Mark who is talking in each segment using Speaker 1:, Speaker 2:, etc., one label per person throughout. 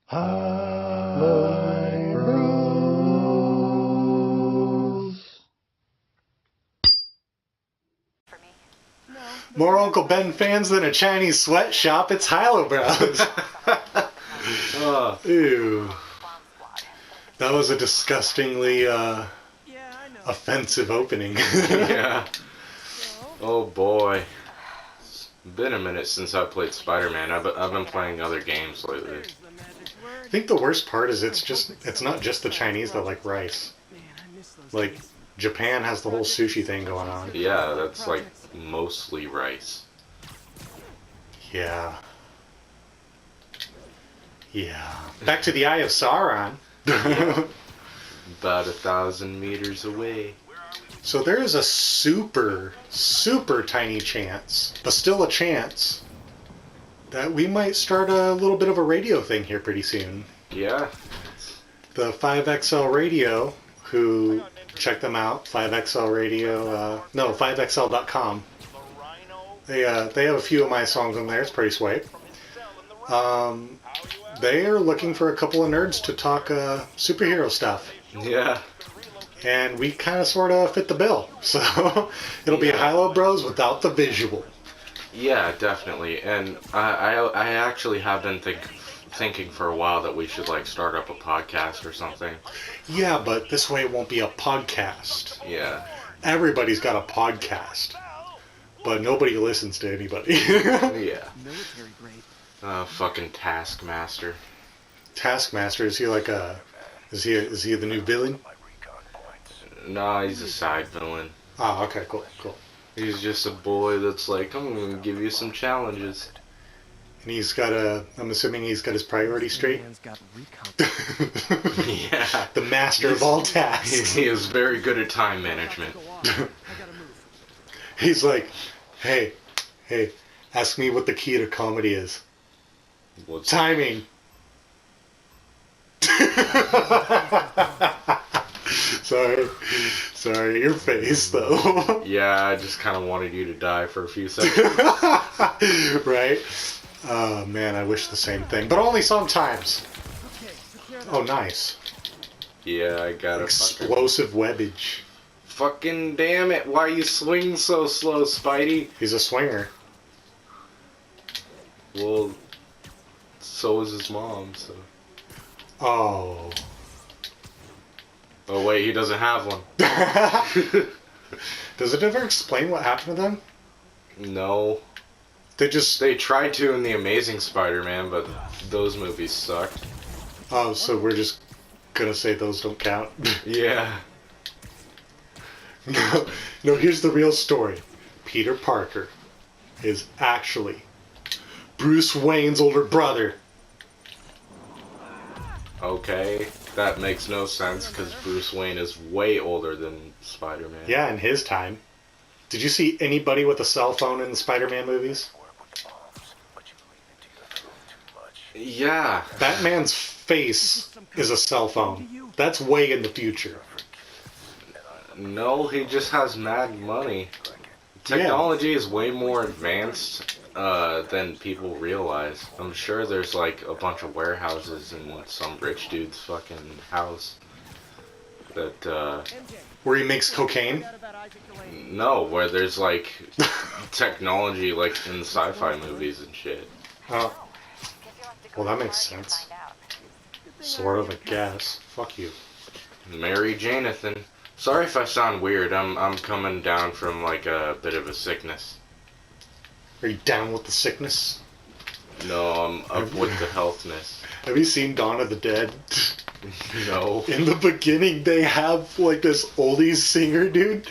Speaker 1: High Bros. More Uncle Ben fans than a Chinese sweatshop, it's Hilo Bros. Ew. That was a disgustingly offensive opening.
Speaker 2: Yeah. Oh boy. It's been a minute since I played Spider-Man. I've been playing other games lately.
Speaker 1: I think the worst part is it's not just the Chinese that like rice. Like, Japan has the whole sushi thing going on.
Speaker 2: Yeah, that's like mostly rice.
Speaker 1: Yeah. Yeah. Back to the Eye of Sauron.
Speaker 2: About 1,000 meters away.
Speaker 1: So there is a super, super tiny chance, but still a chance, that we might start a little bit of a radio thing here pretty soon.
Speaker 2: Yeah.
Speaker 1: The 5XL Radio, who, check them out, 5XL Radio, 5XL.com. They have a few of my songs on there, it's pretty sweet. They are looking for a couple of nerds to talk superhero stuff.
Speaker 2: Yeah.
Speaker 1: And we kind of sort of fit the bill. So it'll be Hilo Bros without the visual.
Speaker 2: Yeah, definitely. And I actually have been thinking for a while that we should like start up a podcast or something.
Speaker 1: Yeah, but this way it won't be a podcast.
Speaker 2: Yeah.
Speaker 1: Everybody's got a podcast, but nobody listens to anybody.
Speaker 2: Yeah. Fucking Taskmaster.
Speaker 1: Taskmaster, is he like a... Is he the new villain?
Speaker 2: Nah, he's a side villain.
Speaker 1: Oh, okay, cool.
Speaker 2: He's just a boy that's like, I'm gonna give you some challenges.
Speaker 1: And he's got I'm assuming he's got his priorities straight?
Speaker 2: Yeah.
Speaker 1: The master of all tasks.
Speaker 2: He is very good at time management.
Speaker 1: He's like, hey, ask me what the key to comedy is.
Speaker 2: What's
Speaker 1: timing. Sorry, your face though.
Speaker 2: Yeah, I just kind of wanted you to die for a few seconds.
Speaker 1: Right? Oh man, I wish the same thing, but only sometimes. Oh, nice.
Speaker 2: Yeah, I got
Speaker 1: explosive webbage.
Speaker 2: Fucking damn it! Why you swing so slow, Spidey?
Speaker 1: He's a swinger.
Speaker 2: Well, so is his mom. So.
Speaker 1: Oh.
Speaker 2: Oh wait, he doesn't have one.
Speaker 1: Does it ever explain what happened to them?
Speaker 2: No. They tried to in The Amazing Spider-Man, but those movies sucked.
Speaker 1: Oh, so we're just gonna say those don't count?
Speaker 2: Yeah.
Speaker 1: No, here's the real story. Peter Parker is actually Bruce Wayne's older brother.
Speaker 2: Okay, that makes no sense because Bruce Wayne is way older than Spider-Man.
Speaker 1: Yeah, in his time. Did you see anybody with a cell phone in the Spider-Man movies?
Speaker 2: Yeah.
Speaker 1: Batman's face is a cell phone. That's way in the future.
Speaker 2: No, he just has mad money. Technology is way more advanced than people realize. I'm sure there's like a bunch of warehouses in some rich dude's fucking house that
Speaker 1: where he makes cocaine?
Speaker 2: No, where there's like technology like in the sci-fi movies and shit.
Speaker 1: Oh. Well, that makes sense. Sort of, I guess. Fuck you.
Speaker 2: Mary Janathan. Sorry if I sound weird. I'm coming down from like a bit of a sickness.
Speaker 1: Are you down with the sickness?
Speaker 2: No, I'm up with the healthness.
Speaker 1: Have you seen Dawn of the Dead?
Speaker 2: No.
Speaker 1: In the beginning, they have like this oldies singer dude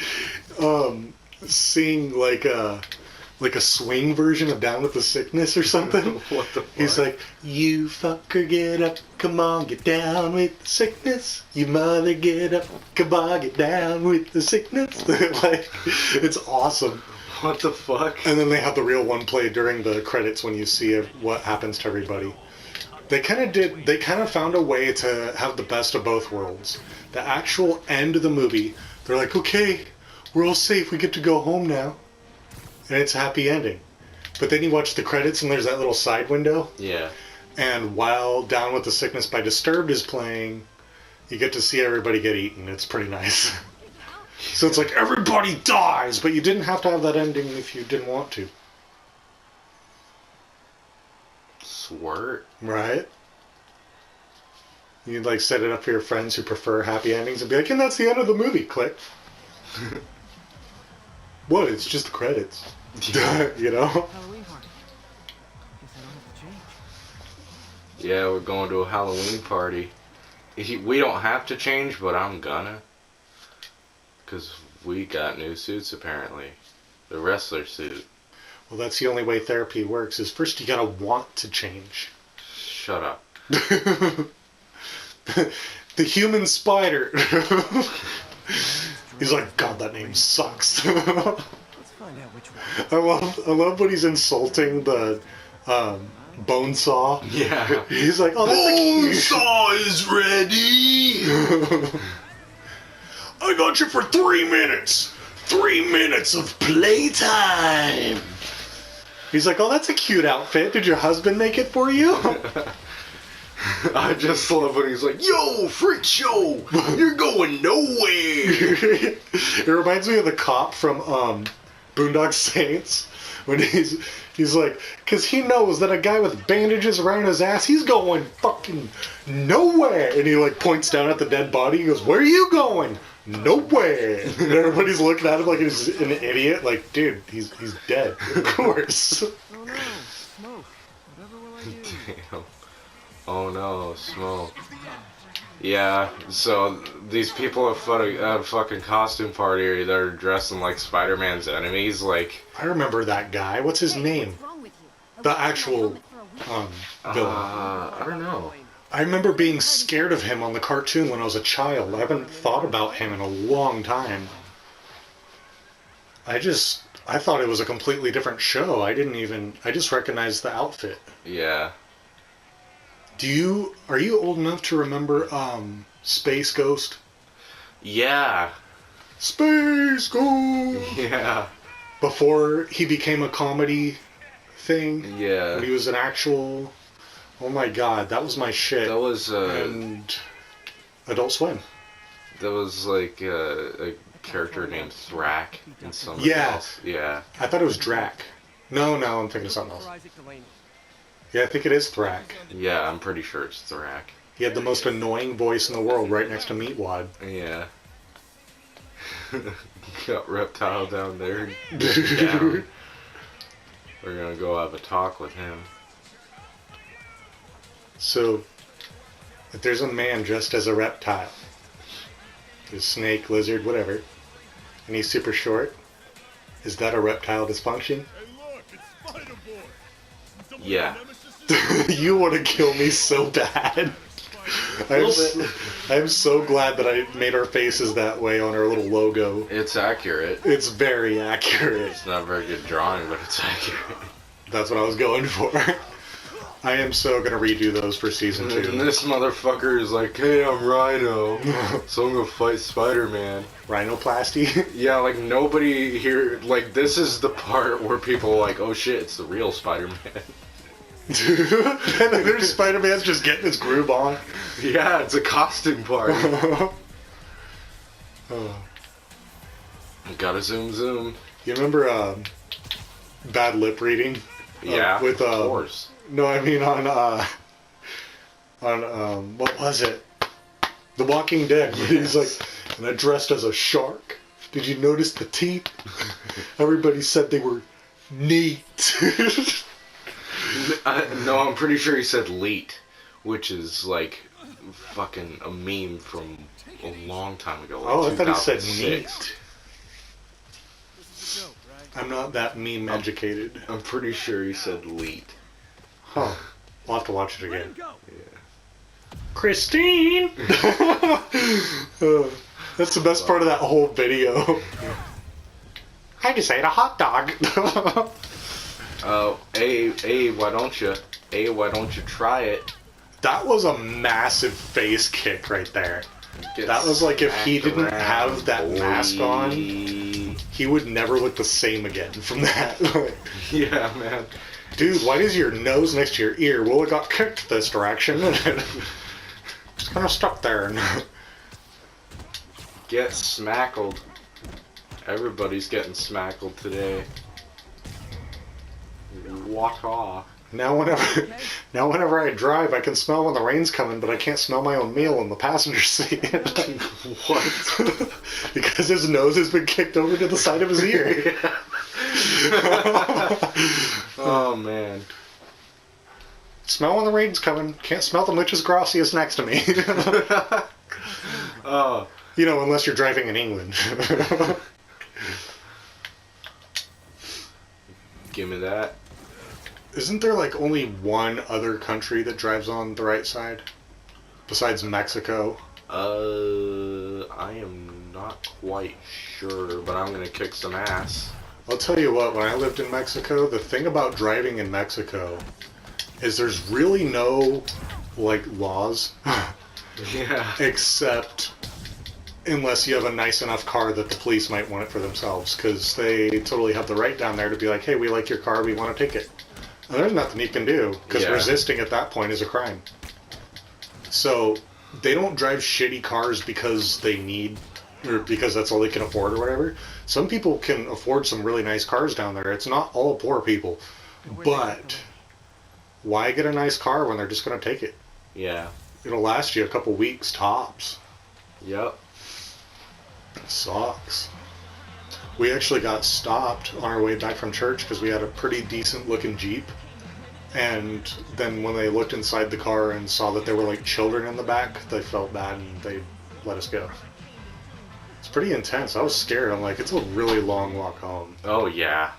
Speaker 1: sing like a swing version of Down with the Sickness or something.
Speaker 2: What the fuck?
Speaker 1: He's like, you fucker, get up, come on, get down with the sickness. You mother, get up, come on, get down with the sickness. Like, it's awesome.
Speaker 2: What the fuck?
Speaker 1: And then they have the real one play during the credits when you see what happens to everybody. They kind of found a way to have the best of both worlds. The actual end of the movie, they're like, okay, we're all safe, we get to go home now. And it's a happy ending. But then you watch the credits and there's that little side window.
Speaker 2: Yeah.
Speaker 1: And while Down with the Sickness by Disturbed is playing, you get to see everybody get eaten. It's pretty nice. So it's like everybody dies, but you didn't have to have that ending if you didn't want to.
Speaker 2: Swirt.
Speaker 1: Right? You'd like set it up for your friends who prefer happy endings and be like, and that's the end of the movie. Click. What? It's just the credits. You know?
Speaker 3: Halloween party. Guess I don't have to change.
Speaker 2: Yeah, we're going to a Halloween party. We don't have to change, but I'm gonna. Because we got new suits, apparently. The wrestler suit.
Speaker 1: Well, that's the only way therapy works, is first you gotta want to change.
Speaker 2: Shut up.
Speaker 1: The human spider. He's like, God, that name sucks.
Speaker 3: Let's find out which one.
Speaker 1: I love when he's insulting the bone saw.
Speaker 2: Yeah.
Speaker 1: He's like, oh, that's
Speaker 2: Saw is ready!
Speaker 1: I got you for 3 minutes. 3 minutes of playtime. He's like, oh, that's a cute outfit. Did your husband make it for you?
Speaker 2: I just love when he's like, yo, freak show! You're going nowhere!
Speaker 1: It reminds me of the cop from Boondock Saints when he's like, because he knows that a guy with bandages around his ass, he's going fucking nowhere. And he like points down at the dead body. He goes, where are you going? Nowhere. And everybody's looking at him like he's an idiot. Like, dude, he's dead. Of course.
Speaker 3: Oh no, smoke. Whatever will I do?
Speaker 2: Damn. Oh no, smoke. Yeah, so these people at a fucking costume party that are dressing like Spider-Man's enemies, like...
Speaker 1: I remember that guy. What's his name? The actual villain.
Speaker 2: I don't know.
Speaker 1: I remember being scared of him on the cartoon when I was a child. I haven't thought about him in a long time. I thought it was a completely different show. I just recognized the outfit.
Speaker 2: Yeah.
Speaker 1: Are you old enough to remember Space Ghost?
Speaker 2: Yeah.
Speaker 1: Space Ghost!
Speaker 2: Yeah.
Speaker 1: Before he became a comedy thing?
Speaker 2: Yeah.
Speaker 1: When he was an actual... Oh my god, that was my shit.
Speaker 2: That was,
Speaker 1: And Adult Swim.
Speaker 2: That was like a character named Thrak in something
Speaker 1: Yeah.
Speaker 2: else. Yeah.
Speaker 1: I thought it was Drac. No, I'm thinking of something else. Yeah, I think it is Thrak.
Speaker 2: Yeah, I'm pretty sure it's Thrak.
Speaker 1: He had the most annoying voice in the world right next to Meatwad.
Speaker 2: Yeah. Got Reptile down there. Down. We're gonna go have a talk with him.
Speaker 1: So, if there's a man dressed as a reptile, a snake, lizard, whatever, and he's super short, is that a reptile dysfunction?
Speaker 2: Yeah.
Speaker 1: You want to kill me so bad. I'm so glad that I made our faces that way on our little logo.
Speaker 2: It's accurate.
Speaker 1: It's very accurate.
Speaker 2: It's not a very good drawing, but it's accurate.
Speaker 1: That's what I was going for. I am so gonna redo those for season 2.
Speaker 2: And this motherfucker is like, hey, I'm Rhino, so I'm gonna fight Spider-Man.
Speaker 1: Rhinoplasty?
Speaker 2: Yeah, like nobody here, like this is the part where people are like, oh shit, it's the real Spider-Man.
Speaker 1: And then there's Spider-Man's just getting his groove on.
Speaker 2: Yeah, it's a costume party. Gotta zoom.
Speaker 1: You remember bad lip reading?
Speaker 2: Yeah,
Speaker 1: with
Speaker 2: of course.
Speaker 1: No, I mean on what was it? The Walking Dead.
Speaker 2: Yes.
Speaker 1: He's like, and I dressed as a shark. Did you notice the teeth? Everybody said they were neat.
Speaker 2: No, I'm pretty sure he said leet, which is like fucking a meme from a long time ago. Like
Speaker 1: I thought he said
Speaker 2: 2006.
Speaker 1: neat. I'm not that meme educated.
Speaker 2: I'm pretty sure he said leet.
Speaker 1: Huh. We'll have to watch it again.
Speaker 2: Yeah.
Speaker 1: Christine! That's the best part of that whole video. I just ate a hot dog.
Speaker 2: Why don't you try it?
Speaker 1: That was a massive face kick right there. That was like if he didn't have that mask on, he would never look the same again from that.
Speaker 2: Yeah, man.
Speaker 1: Dude, why is your nose next to your ear? Well, it got kicked this direction. It's kind of stuck there.
Speaker 2: Get smackled. Everybody's getting smackled today. Walk off.
Speaker 1: Now whenever I drive, I can smell when the rain's coming, but I can't smell my own meal in the passenger seat.
Speaker 2: What?
Speaker 1: Because his nose has been kicked over to the side of his ear.
Speaker 2: Oh, man.
Speaker 1: Smell when the rain's coming. Can't smell the muchas gracias next to me.
Speaker 2: Oh.
Speaker 1: You know, unless you're driving in England.
Speaker 2: Give me that.
Speaker 1: Isn't there like only one other country that drives on the right side? Besides Mexico?
Speaker 2: I am not quite sure, but I'm gonna kick some ass.
Speaker 1: I'll tell you what, when I lived in Mexico, the thing about driving in Mexico is there's really no, like, laws.
Speaker 2: Yeah.
Speaker 1: Except unless you have a nice enough car that the police might want it for themselves, because they totally have the right down there to be like, hey, we like your car, we want to take it. And there's nothing you can do, because resisting at that point is a crime. So they don't drive shitty cars because they need, or because that's all they can afford or whatever. Some people can afford some really nice cars down there. It's not all poor people. But why get a nice car when they're just going to take it?
Speaker 2: Yeah.
Speaker 1: It'll last you a couple weeks tops.
Speaker 2: Yep.
Speaker 1: It sucks. We actually got stopped on our way back from church because we had a pretty decent looking Jeep. And then when they looked inside the car and saw that there were like children in the back, they felt bad and they let us go. It's pretty intense. I was scared. I'm like, it's a really long walk home.
Speaker 2: Oh, yeah.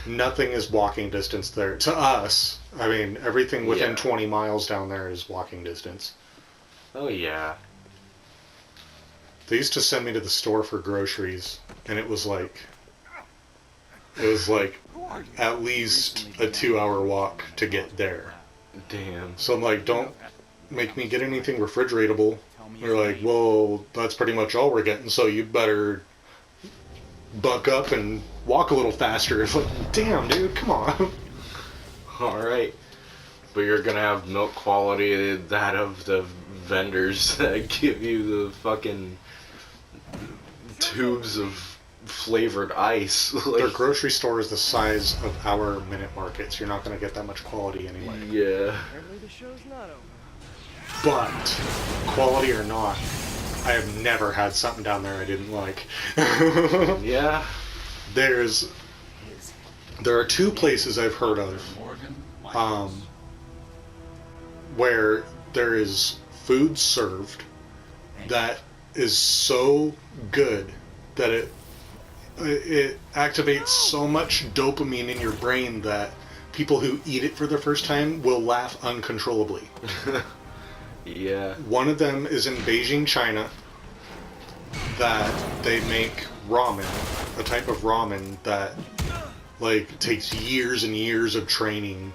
Speaker 1: Nothing is walking distance there. To us, I mean, everything within 20 miles down there is walking distance.
Speaker 2: Oh, yeah.
Speaker 1: They used to send me to the store for groceries, and it was like at least a 2-hour walk to get there.
Speaker 2: Damn.
Speaker 1: So I'm like, don't make me get anything refrigeratable. They're like, well, that's pretty much all we're getting, so you better buck up and walk a little faster. It's like, damn, dude, come on.
Speaker 2: Alright. But you're gonna have milk quality that of the vendors that give you the fucking tubes of flavored ice.
Speaker 1: Their grocery store is the size of our Minute Markets. You're not going to get that much quality anyway.
Speaker 2: Yeah.
Speaker 3: Apparently the show's not over.
Speaker 1: But, quality or not, I have never had something down there I didn't like.
Speaker 2: Yeah.
Speaker 1: There are two places I've heard of where there is food served that is so good that it activates so much dopamine in your brain that people who eat it for the first time will laugh uncontrollably.
Speaker 2: Yeah.
Speaker 1: One of them is in Beijing, China, that they make ramen, a type of ramen that like takes years and years of training,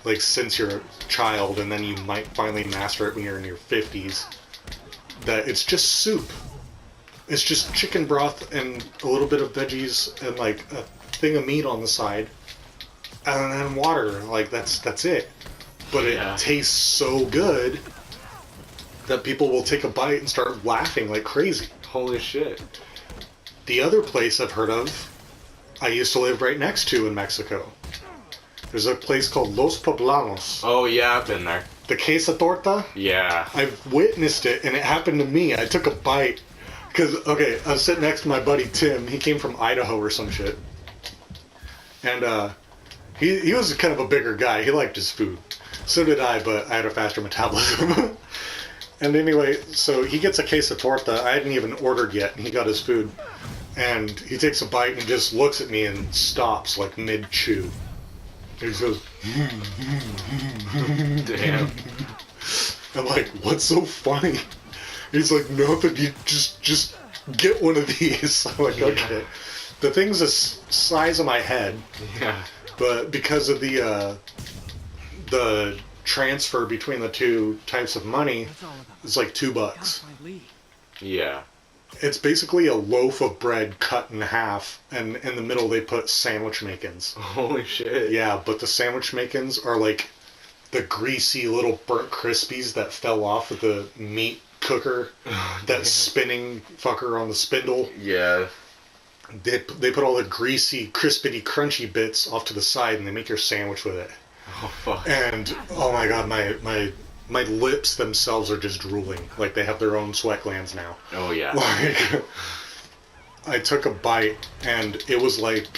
Speaker 1: like since you're a child, and then you might finally master it when you're in your 50s. That it's just soup. It's just chicken broth and a little bit of veggies and like a thing of meat on the side, and then water. Like that's it. But it tastes so good that people will take a bite and start laughing like crazy.
Speaker 2: Holy shit.
Speaker 1: The other place I've heard of, I used to live right next to in Mexico. There's a place called Los Poblanos.
Speaker 2: Oh yeah, I've been there.
Speaker 1: The queso torta?
Speaker 2: Yeah.
Speaker 1: I've witnessed it, and it happened to me. I took a bite. Because, okay, I was sitting next to my buddy Tim. He came from Idaho or some shit. And he was kind of a bigger guy. He liked his food. So did I, but I had a faster metabolism. And anyway, so he gets a queso torta. I hadn't even ordered yet, and he got his food. And he takes a bite and just looks at me and stops, like, mid-chew. And he goes,
Speaker 2: Damn.
Speaker 1: I'm like, what's so funny? He's like, nothing, you just get one of these. I'm like, okay. The thing's the size of my head.
Speaker 2: Yeah.
Speaker 1: But because of the transfer between the two types of money, it's like $2.
Speaker 2: Yeah.
Speaker 1: It's basically a loaf of bread cut in half, and in the middle they put sandwich makins.
Speaker 2: Holy shit.
Speaker 1: Yeah, but the sandwich makins are like the greasy little burnt crispies that fell off of the meat cooker, that spinning fucker on the spindle.
Speaker 2: Yeah.
Speaker 1: They put all the greasy, crispity, crunchy bits off to the side, and they make your sandwich with it.
Speaker 2: Oh, fuck.
Speaker 1: And, oh my god, my lips themselves are just drooling. Like, they have their own sweat glands now.
Speaker 2: Oh, yeah.
Speaker 1: Like, I took a bite, and it was like...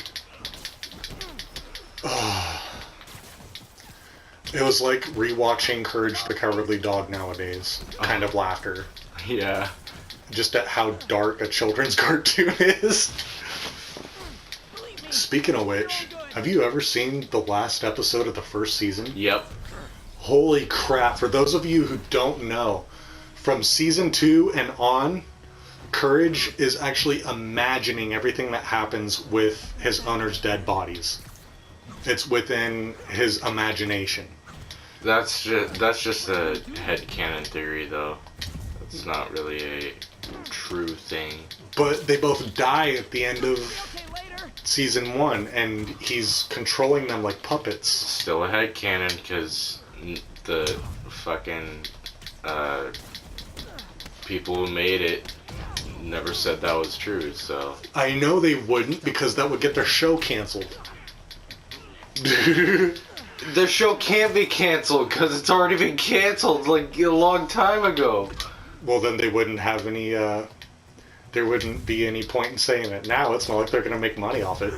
Speaker 1: it was like rewatching Courage the Cowardly Dog nowadays. Kind of laughter.
Speaker 2: Yeah.
Speaker 1: Just at how dark a children's cartoon is. Speaking of which, have you ever seen the last episode of the first season?
Speaker 2: Yep.
Speaker 1: Holy crap. For those of you who don't know, from season 2 and on, Courage is actually imagining everything that happens with his owner's dead bodies. It's within his imagination.
Speaker 2: That's just a headcanon theory, though. It's not really a true thing.
Speaker 1: But they both die at the end of season 1, and he's controlling them like puppets.
Speaker 2: Still a headcanon, because the fucking people who made it never said that was true, so...
Speaker 1: I know they wouldn't, because that would get their show canceled.
Speaker 2: Their show can't be canceled, because it's already been canceled, like, a long time ago.
Speaker 1: Well, then they wouldn't have any, there wouldn't be any point in saying it now. It's not like they're going to make money off it.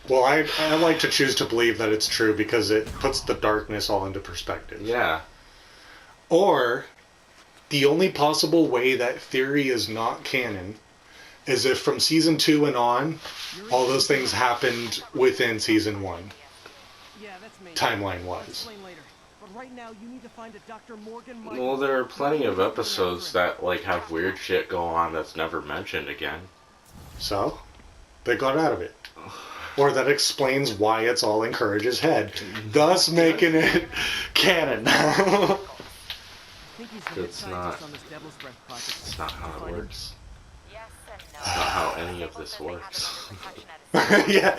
Speaker 1: Well, I like to choose to believe that it's true because it puts the darkness all into perspective.
Speaker 2: Yeah.
Speaker 1: Or, the only possible way that theory is not canon is if from season 2 and on, all those things happened within season 1, timeline-wise.
Speaker 2: Well, there are plenty of episodes that, like, have weird shit go on that's never mentioned again.
Speaker 1: So, they got out of it. Or that explains why it's all in Courage's head, thus making it canon.
Speaker 2: It's not how it works. It's not how any of this works.
Speaker 1: Yeah,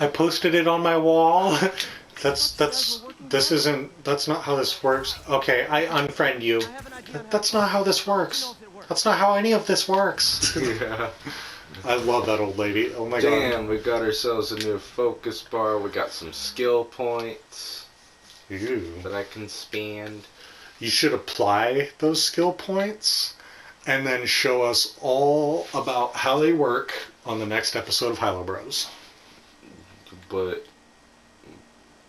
Speaker 1: I posted it on my wall. That's not how this works. Okay, I unfriend you. That's not how this works. That's not how any of this works.
Speaker 2: Yeah.
Speaker 1: I love that old lady. Oh my god.
Speaker 2: Damn, we got ourselves a new focus bar. We got some skill points that I can spend.
Speaker 1: You should apply those skill points and then show us all about how they work on the next episode of Hilo Bros.
Speaker 2: But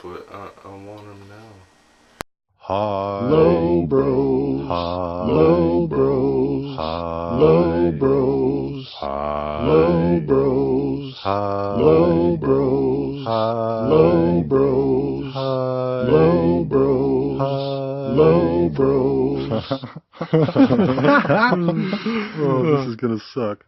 Speaker 2: I want them now.
Speaker 4: Hilo Bros. Hilo Bros. Hilo Bros. Hilo Bros. Hilo Bros. Hilo Bros. Hilo Bros. Hilo Bros. Oh, this is gonna suck.